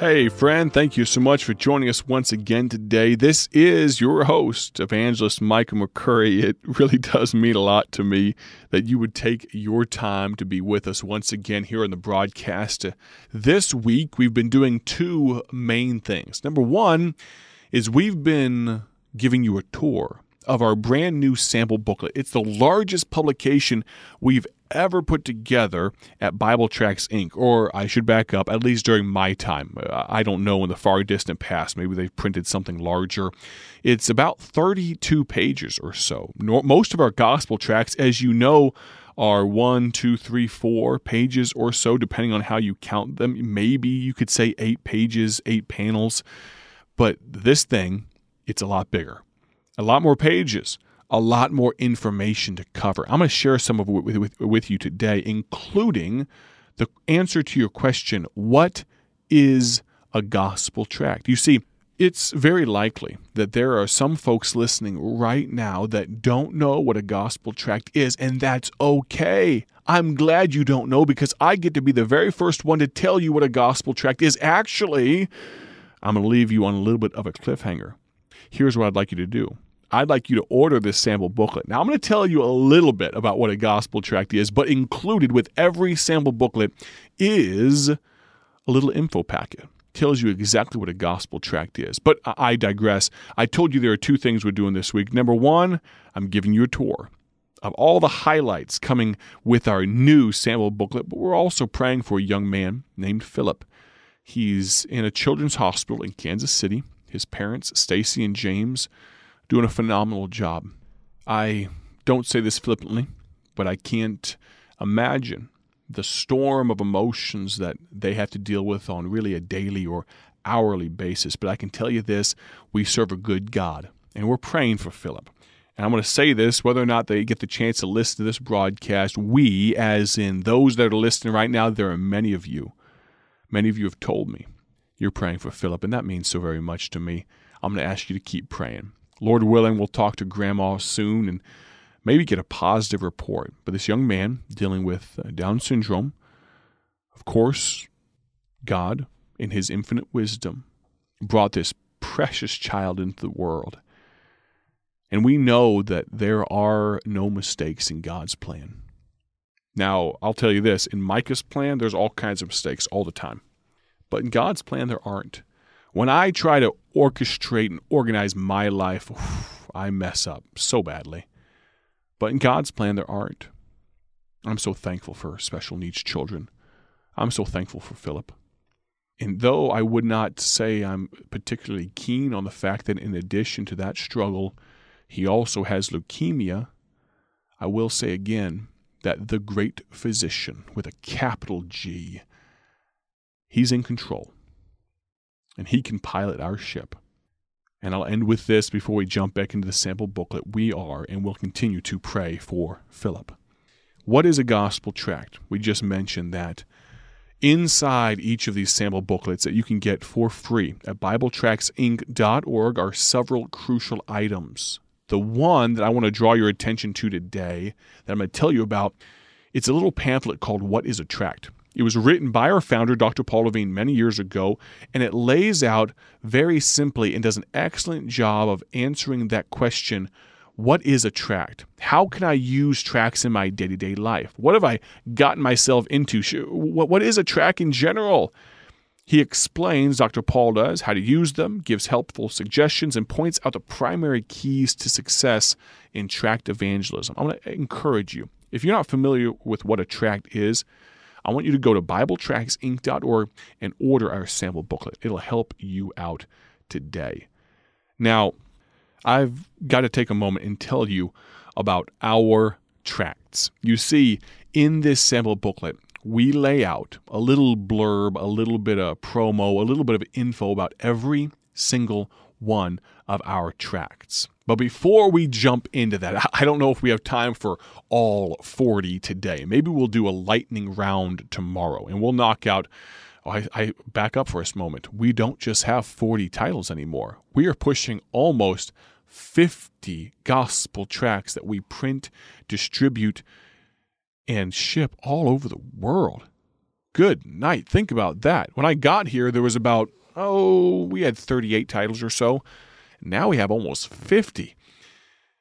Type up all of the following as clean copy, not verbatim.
Hey friend, thank you so much for joining us once again today. This is your host, Evangelist Michael McCurry. It really does mean a lot to me that you would take your time to be with us once again here on the broadcast. This week, we've been doing two main things. Number one is we've been giving you a tour of our brand new sample booklet. It's the largest publication we've ever put together at Bible Tracts, Inc., or I should back up, at least during my time. I don't know in the far distant past. Maybe they've printed something larger. It's about 32 pages or so. Most of our gospel tracts, as you know, are 1, 2, 3, 4 pages or so, depending on how you count them. Maybe you could say 8 pages, 8 panels. But this thing, it's a lot bigger. A lot more pages, a lot more information to cover. I'm going to share some of it with you today, including the answer to your question, what is a gospel tract? You see, it's very likely that there are some folks listening right now that don't know what a gospel tract is, and that's okay. I'm glad you don't know because I get to be the very first one to tell you what a gospel tract is. Actually, I'm going to leave you on a little bit of a cliffhanger. Here's what I'd like you to do. I'd like you to order this sample booklet. Now, I'm going to tell you a little bit about what a gospel tract is, but included with every sample booklet is a little info packet. Tells you exactly what a gospel tract is. But I digress. I told you there are two things we're doing this week. Number one, I'm giving you a tour of all the highlights coming with our new sample booklet, but we're also praying for a young man named Philip. He's in a children's hospital in Kansas City. His parents, Stacy and James, doing a phenomenal job. I don't say this flippantly, but I can't imagine the storm of emotions that they have to deal with on really a daily or hourly basis. But I can tell you this, we serve a good God, and we're praying for Philip. And I'm going to say this, whether or not they get the chance to listen to this broadcast, we, as in those that are listening right now, there are many of you. Many of you have told me you're praying for Philip, and that means so very much to me. I'm going to ask you to keep praying. Lord willing, we'll talk to Grandma soon and maybe get a positive report. But this young man dealing with Down syndrome, of course, God, in his infinite wisdom, brought this precious child into the world. And we know that there are no mistakes in God's plan. Now, I'll tell you this, in Micah's plan, there's all kinds of mistakes all the time. But in God's plan, there aren't. When I try to orchestrate and organize my life, I mess up so badly. But in God's plan, there aren't. I'm so thankful for special needs children. I'm so thankful for Philip. And though I would not say I'm particularly keen on the fact that in addition to that struggle, he also has leukemia, I will say again that the great physician with a capital G, he's in control. And he can pilot our ship. And I'll end with this before we jump back into the sample booklet. We are and will continue to pray for Philip. What is a gospel tract? We just mentioned that inside each of these sample booklets that you can get for free at BibleTractsInc.org are several crucial items. The one that I want to draw your attention to today that I'm going to tell you about, it's a little pamphlet called What is a Tract? It was written by our founder, Dr. Paul Levine, many years ago, and it lays out very simply and does an excellent job of answering that question, what is a tract? How can I use tracts in my day-to-day life? What have I gotten myself into? What is a tract in general? He explains, Dr. Paul does, how to use them, gives helpful suggestions, and points out the primary keys to success in tract evangelism. I want to encourage you, if you're not familiar with what a tract is, I want you to go to BibleTractsInc.org and order our sample booklet. It'll help you out today. Now, I've got to take a moment and tell you about our tracts. You see, in this sample booklet, we lay out a little blurb, a little bit of promo, a little bit of info about every single one of our tracts. But before we jump into that, I don't know if we have time for all 40 today. Maybe we'll do a lightning round tomorrow, and we'll knock out, I back up for a moment. We don't just have 40 titles anymore. We are pushing almost 50 gospel tracts that we print, distribute, and ship all over the world. Good night. Think about that. When I got here, there was about, we had 38 titles or so. Now we have almost 50.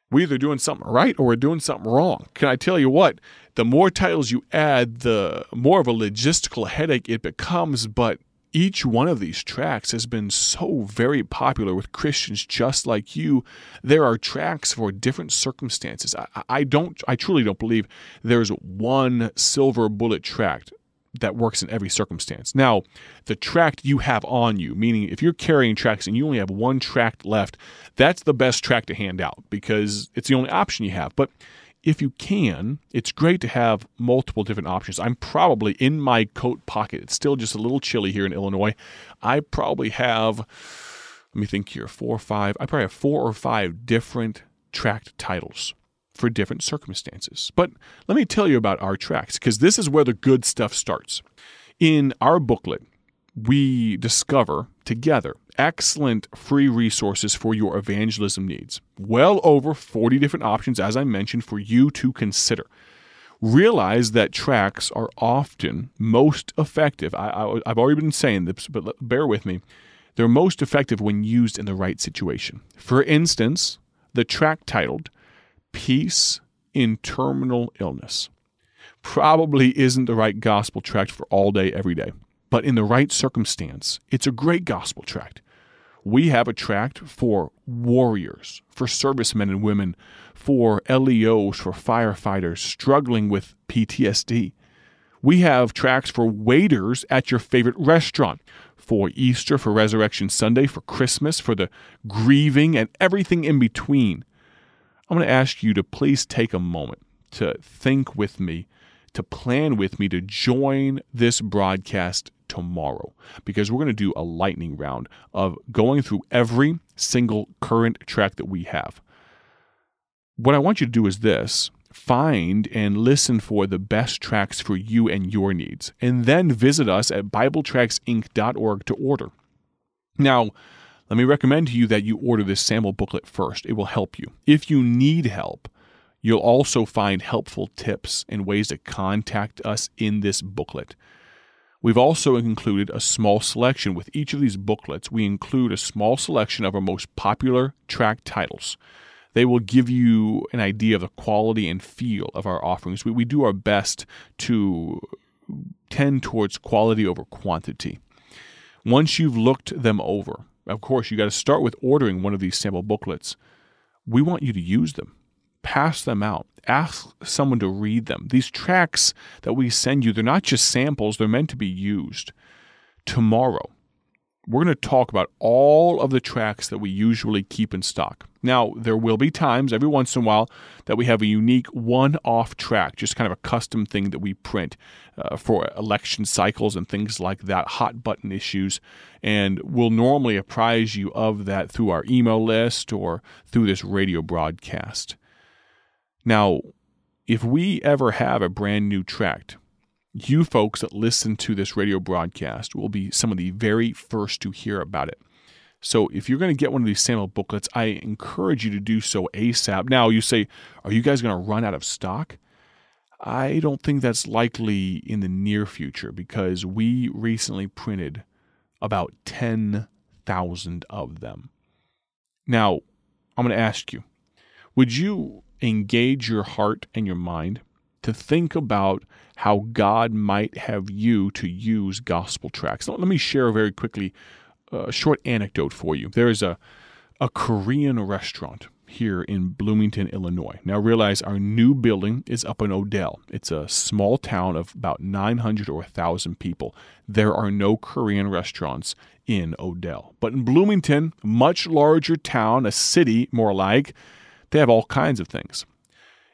We're either doing something right or we're doing something wrong. Can I tell you what? The more titles you add, the more of a logistical headache it becomes, but each one of these tracts has been so very popular with Christians just like you. There are tracts for different circumstances. I truly don't believe there's one silver bullet tract that works in every circumstance. Now, the tract you have on you, meaning if you're carrying tracts and you only have one tract left, that's the best tract to hand out because it's the only option you have. But if you can, it's great to have multiple different options. I'm probably in my coat pocket. It's still just a little chilly here in Illinois. I probably have, let me think here, 4 or 5. I probably have 4 or 5 different tract titles for different circumstances. But let me tell you about our tracts, because this is where the good stuff starts. In our booklet, we discover together excellent free resources for your evangelism needs. Well over 40 different options, as I mentioned, for you to consider. Realize that tracts are often most effective. I've already been saying this, but bear with me. They're most effective when used in the right situation. For instance, the tract titled Peace in Terminal Illness probably isn't the right gospel tract for all day, every day. But in the right circumstance, it's a great gospel tract. We have a tract for warriors, for servicemen and women, for LEOs, for firefighters struggling with PTSD. We have tracts for waiters at your favorite restaurant, for Easter, for Resurrection Sunday, for Christmas, for the grieving, and everything in between. I'm going to ask you to please take a moment to think with me, to plan with me to join this broadcast tomorrow, because we're going to do a lightning round of going through every single current tract that we have. What I want you to do is this: find and listen for the best tracts for you and your needs, and then visit us at BibleTractsInc.org to order. Now, let me recommend to you that you order this sample booklet first. It will help you. If you need help, you'll also find helpful tips and ways to contact us in this booklet. We've also included a small selection. With each of these booklets, we include a small selection of our most popular tract titles. They will give you an idea of the quality and feel of our offerings. We do our best to tend towards quality over quantity. Once you've looked them over, of course, you got to start with ordering one of these sample booklets. We want you to use them. Pass them out. Ask someone to read them. These tracts that we send you, they're not just samples, they're meant to be used. Tomorrow, we're going to talk about all of the tracts that we usually keep in stock. Now, there will be times, every once in a while, that we have a unique one-off tract, just kind of a custom thing that we print for election cycles and things like that, hot-button issues, and we'll normally apprise you of that through our email list or through this radio broadcast. Now, if we ever have a brand new tract, you folks that listen to this radio broadcast will be some of the very first to hear about it. So if you're going to get one of these sample booklets, I encourage you to do so ASAP. Now, you say, are you guys going to run out of stock? I don't think that's likely in the near future, because we recently printed about 10,000 of them. Now, I'm going to ask you, would you engage your heart and your mind to think about how God might have you to use gospel tracts? Let me share very quickly a short anecdote for you. There is a Korean restaurant here in Bloomington, Illinois. Now realize our new building is up in Odell. It's a small town of about 900 or 1,000 people. There are no Korean restaurants in Odell. But in Bloomington, much larger town, a city more like, they have all kinds of things.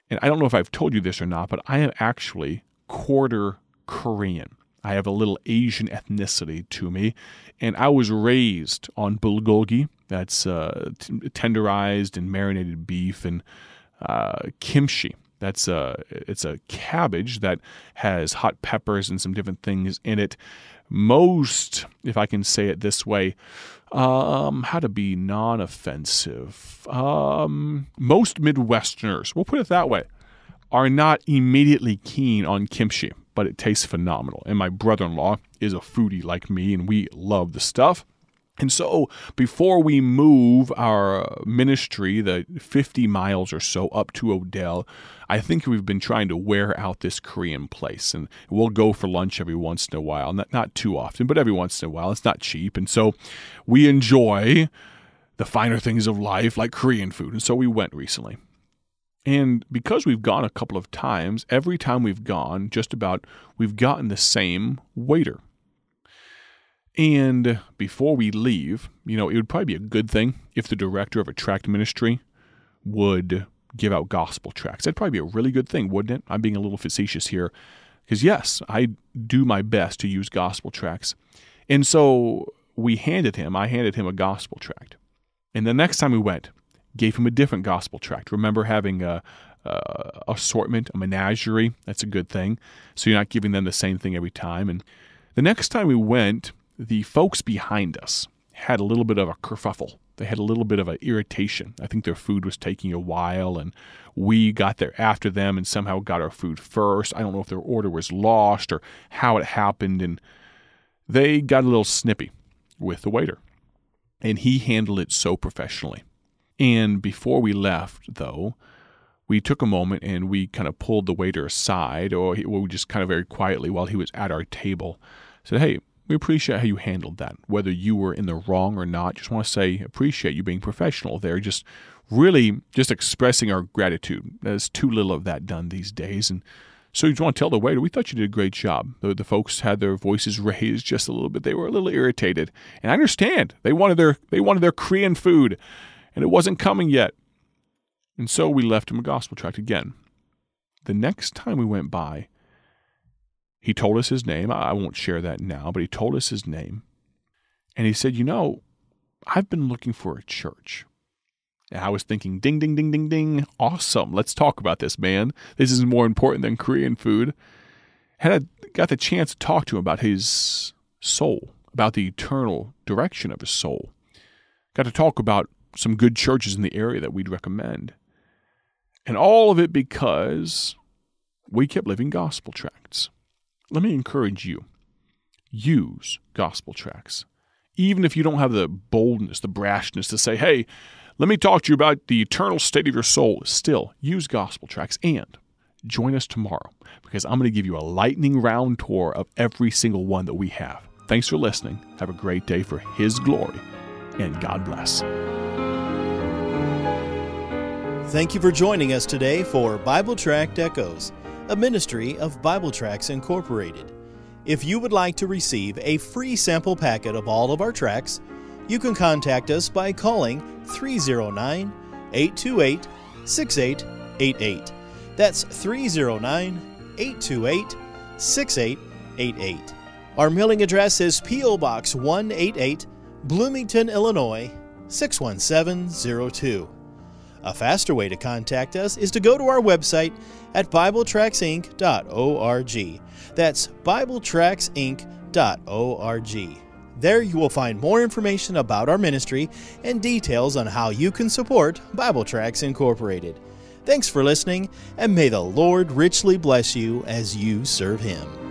And I don't know if I've told you this or not, but I am actually quarter Korean. I have a little Asian ethnicity to me, and I was raised on bulgogi, that's tenderized and marinated beef, and kimchi. It's a cabbage that has hot peppers and some different things in it. Most, if I can say it this way, how to be non-offensive. Most Midwesterners, we'll put it that way, are not immediately keen on kimchi. but it tastes phenomenal. And my brother-in-law is a foodie like me, and we love the stuff. And so before we move our ministry, the 50 miles or so up to Odell, I think we've been trying to wear out this Korean place. And we'll go for lunch every once in a while. Not too often, but every once in a while. It's not cheap. And so we enjoy the finer things of life like Korean food. And so we went recently. And because we've gone a couple of times, every time we've gone, just about, we've gotten the same waiter. And before we leave, it would probably be a good thing if the director of a tract ministry would give out gospel tracts. That'd probably be a really good thing, wouldn't it? I'm being a little facetious here. Because yes, I do my best to use gospel tracts. And so I handed him a gospel tract. And the next time we went, gave him a different gospel tract. Remember having a assortment, a menagerie? That's a good thing. So you're not giving them the same thing every time. And the next time we went, the folks behind us had a little bit of a kerfuffle. They had a little bit of an irritation. I think their food was taking a while, and we got there after them and somehow got our food first. I don't know if their order was lost or how it happened, and they got a little snippy with the waiter. And he handled it so professionally. And before we left, though, we took a moment and we kind of pulled the waiter aside, or we just kind of very quietly while he was at our table said, "Hey, we appreciate how you handled that. Whether you were in the wrong or not, just want to say appreciate you being professional there. Just really just expressing our gratitude. There's too little of that done these days. And so you just want to tell the waiter, we thought you did a great job. The folks had their voices raised just a little bit. They were a little irritated. And I understand. They wanted their Korean food, and it wasn't coming yet. And so we left him a gospel tract again. The next time we went by, he told us his name. I won't share that now, but he told us his name. And he said, I've been looking for a church. And I was thinking, ding, ding, ding, ding, ding. Awesome. Let's talk about this, man. This is more important than Korean food. And I got the chance to talk to him about his soul, about the eternal direction of his soul. Got to talk about some good churches in the area that we'd recommend. And all of it because we kept living gospel tracts. Let me encourage you. Use gospel tracts. Even if you don't have the boldness, the brashness to say, hey, let me talk to you about the eternal state of your soul. Still, use gospel tracts and join us tomorrow because I'm going to give you a lightning round tour of every single one that we have. Thanks for listening. Have a great day for His glory, and God bless. Thank you for joining us today for Bible Tract Echoes, a ministry of Bible Tracts Incorporated. If you would like to receive a free sample packet of all of our tracts, you can contact us by calling 309-828-6888. That's 309-828-6888. Our mailing address is P.O. Box 188, Bloomington, Illinois, 61702. A faster way to contact us is to go to our website at BibleTractsInc.org. That's BibleTractsInc.org. There you will find more information about our ministry and details on how you can support Bible Tracts Incorporated. Thanks for listening, and may the Lord richly bless you as you serve Him.